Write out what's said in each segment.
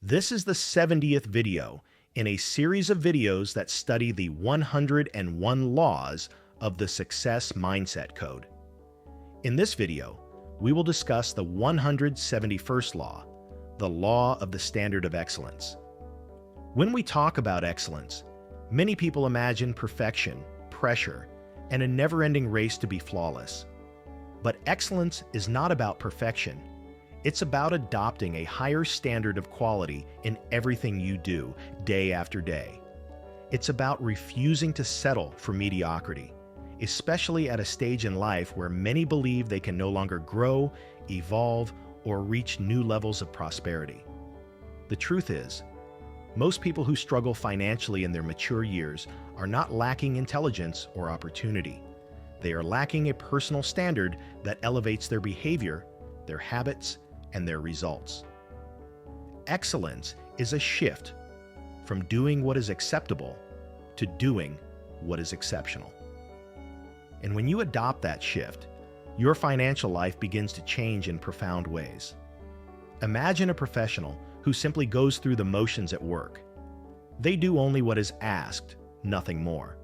This is the 70th video in a series of videos that study the 101 laws of the Success Mindset Code. In this video, we will discuss the 171st law, the law of the standard of excellence. When we talk about excellence, many people imagine perfection, pressure, and a never-ending race to be flawless. But excellence is not about perfection. It's about adopting a higher standard of quality in everything you do, day after day. It's about refusing to settle for mediocrity, especially at a stage in life where many believe they can no longer grow, evolve, or reach new levels of prosperity. The truth is, most people who struggle financially in their mature years are not lacking intelligence or opportunity. They are lacking a personal standard that elevates their behavior, their habits, and their results. Excellence is a shift from doing what is acceptable to doing what is exceptional. And when you adopt that shift, your financial life begins to change in profound ways. Imagine a professional who simply goes through the motions at work. They do only what is asked, nothing more.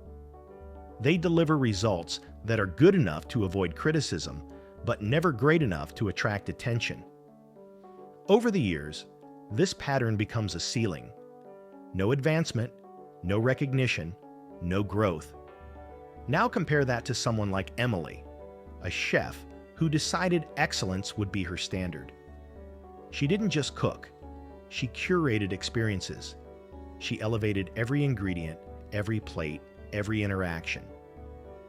They deliver results that are good enough to avoid criticism, but never great enough to attract attention. Over the years, this pattern becomes a ceiling. No advancement, no recognition, no growth. Now compare that to someone like Emily, a chef who decided excellence would be her standard. She didn't just cook, she curated experiences. She elevated every ingredient, every plate, every interaction.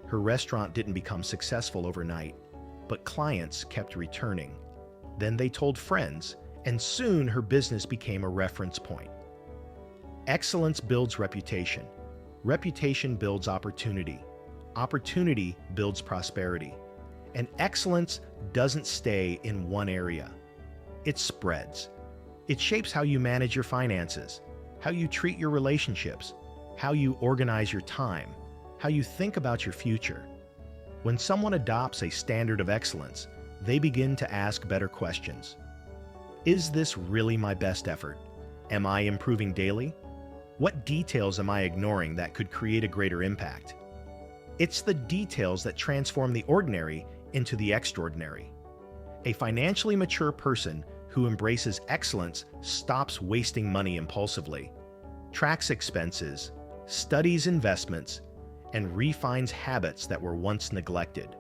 Her restaurant didn't become successful overnight, but clients kept returning. Then they told friends, and soon her business became a reference point. Excellence builds reputation. Reputation builds opportunity. Opportunity builds prosperity. And excellence doesn't stay in one area. It spreads. It shapes how you manage your finances, how you treat your relationships, how you organize your time, how you think about your future. When someone adopts a standard of excellence, they begin to ask better questions. Is this really my best effort? Am I improving daily? What details am I ignoring that could create a greater impact? It's the details that transform the ordinary into the extraordinary. A financially mature person who embraces excellence stops wasting money impulsively, tracks expenses, studies investments, and refines habits that were once neglected.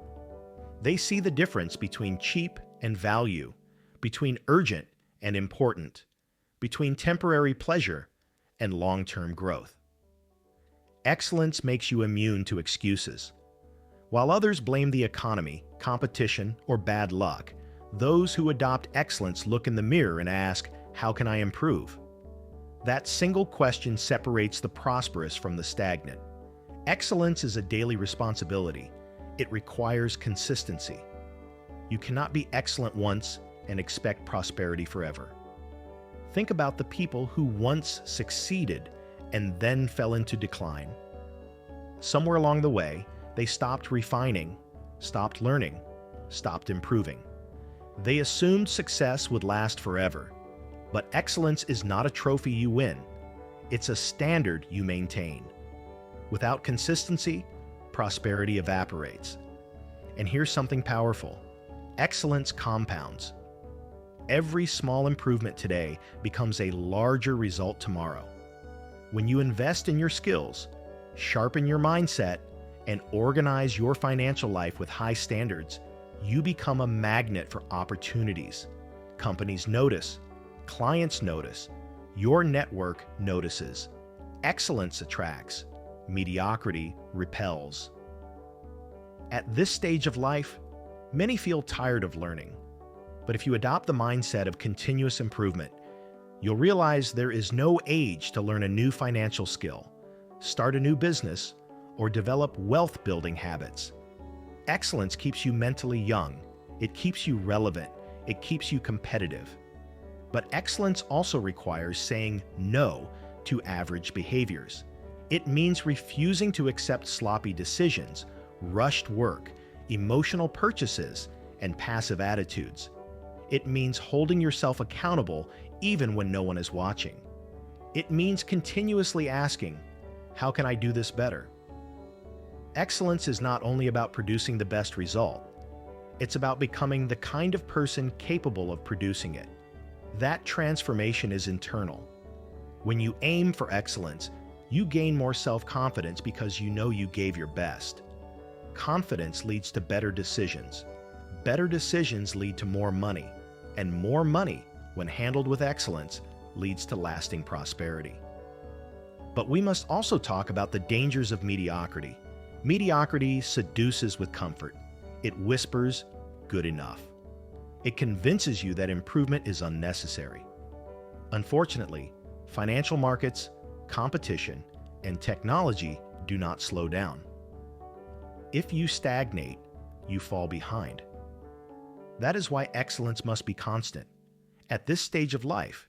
They see the difference between cheap and value, between urgent and important, between temporary pleasure and long-term growth. Excellence makes you immune to excuses. While others blame the economy, competition, or bad luck, those who adopt excellence look in the mirror and ask, "How can I improve?" That single question separates the prosperous from the stagnant. Excellence is a daily responsibility. It requires consistency. You cannot be excellent once and expect prosperity forever. Think about the people who once succeeded and then fell into decline. Somewhere along the way, they stopped refining, stopped learning, stopped improving. They assumed success would last forever. But excellence is not a trophy you win. It's a standard you maintain. Without consistency, prosperity evaporates. And here's something powerful. Excellence compounds. Every small improvement today becomes a larger result tomorrow. When you invest in your skills, sharpen your mindset, and organize your financial life with high standards, you become a magnet for opportunities. Companies notice, clients notice, your network notices. Excellence attracts, mediocrity repels. At this stage of life, many feel tired of learning. But if you adopt the mindset of continuous improvement, you'll realize there is no age to learn a new financial skill, start a new business, or develop wealth-building habits. Excellence keeps you mentally young. It keeps you relevant. It keeps you competitive. But excellence also requires saying no to average behaviors. It means refusing to accept sloppy decisions, rushed work, emotional purchases, and passive attitudes. It means holding yourself accountable even when no one is watching. It means continuously asking, how can I do this better? Excellence is not only about producing the best result, it's about becoming the kind of person capable of producing it. That transformation is internal. When you aim for excellence, you gain more self-confidence because you know you gave your best. Confidence leads to better decisions. Better decisions lead to more money, and more money, when handled with excellence, leads to lasting prosperity. But we must also talk about the dangers of mediocrity. Mediocrity seduces with comfort. It whispers, good enough. It convinces you that improvement is unnecessary. Unfortunately, financial markets, competition, and technology do not slow down. If you stagnate, you fall behind. That is why excellence must be constant. At this stage of life,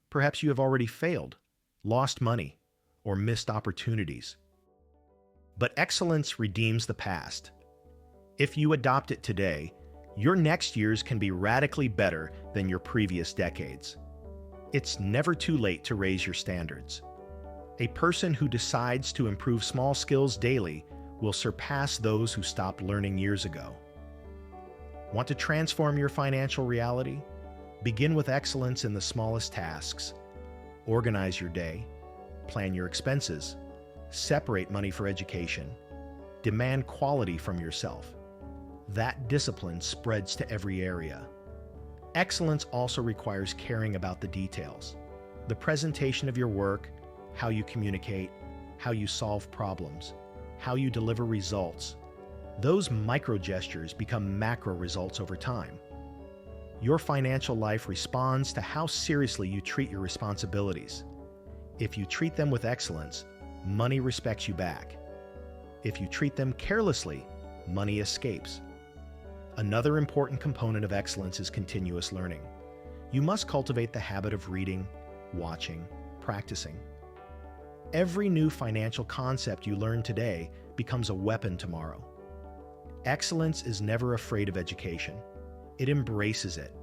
perhaps you have already failed, lost money, or missed opportunities. But excellence redeems the past. If you adopt it today, your next years can be radically better than your previous decades. It's never too late to raise your standards. A person who decides to improve small skills daily will surpass those who stopped learning years ago. Want to transform your financial reality? Begin with excellence in the smallest tasks. Organize your day, plan your expenses, separate money for education, demand quality from yourself. That discipline spreads to every area. Excellence also requires caring about the details. The presentation of your work, how you communicate, how you solve problems, how you deliver results. Those micro gestures become macro results over time. Your financial life responds to how seriously you treat your responsibilities. If you treat them with excellence, money respects you back. If you treat them carelessly, money escapes. Another important component of excellence is continuous learning. You must cultivate the habit of reading, watching, practicing. Every new financial concept you learn today becomes a weapon tomorrow. Excellence is never afraid of education. It embraces it.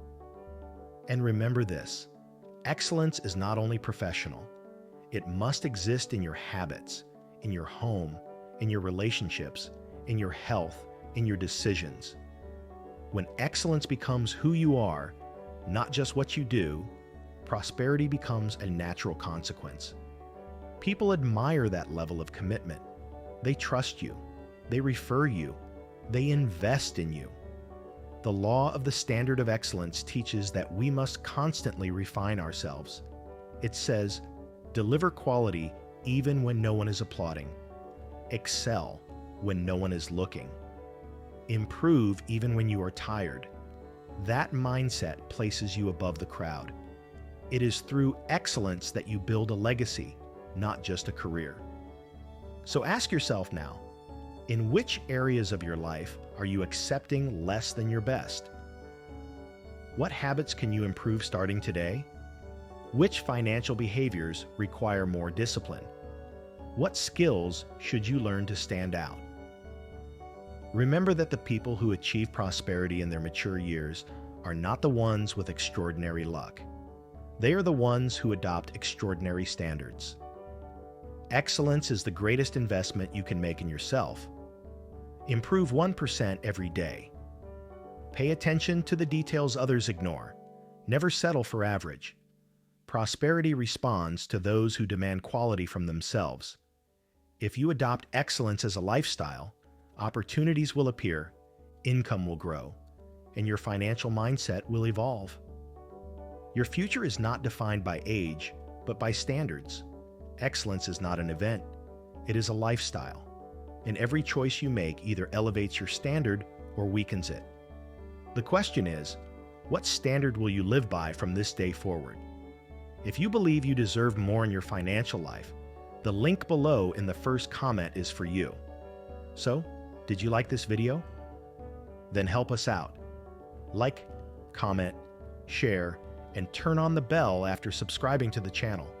And remember this, excellence is not only professional. It must exist in your habits, in your home, in your relationships, in your health, in your decisions. When excellence becomes who you are, not just what you do, prosperity becomes a natural consequence. People admire that level of commitment. They trust you. They refer you. They invest in you. The law of the standard of excellence teaches that we must constantly refine ourselves. It says, deliver quality even when no one is applauding. Excel when no one is looking. Improve even when you are tired. That mindset places you above the crowd. It is through excellence that you build a legacy, not just a career. So ask yourself now, in which areas of your life are you accepting less than your best? What habits can you improve starting today? Which financial behaviors require more discipline? What skills should you learn to stand out? Remember that the people who achieve prosperity in their mature years are not the ones with extraordinary luck. They are the ones who adopt extraordinary standards. Excellence is the greatest investment you can make in yourself. Improve 1% every day. Pay attention to the details others ignore. Never settle for average. Prosperity responds to those who demand quality from themselves. If you adopt excellence as a lifestyle, opportunities will appear, income will grow, and your financial mindset will evolve. Your future is not defined by age, but by standards. Excellence is not an event, it is a lifestyle. And every choice you make either elevates your standard or weakens it. The question is, what standard will you live by from this day forward? If you believe you deserve more in your financial life, the link below in the first comment is for you. So, did you like this video? Then help us out. Like, comment, share, and turn on the bell after subscribing to the channel.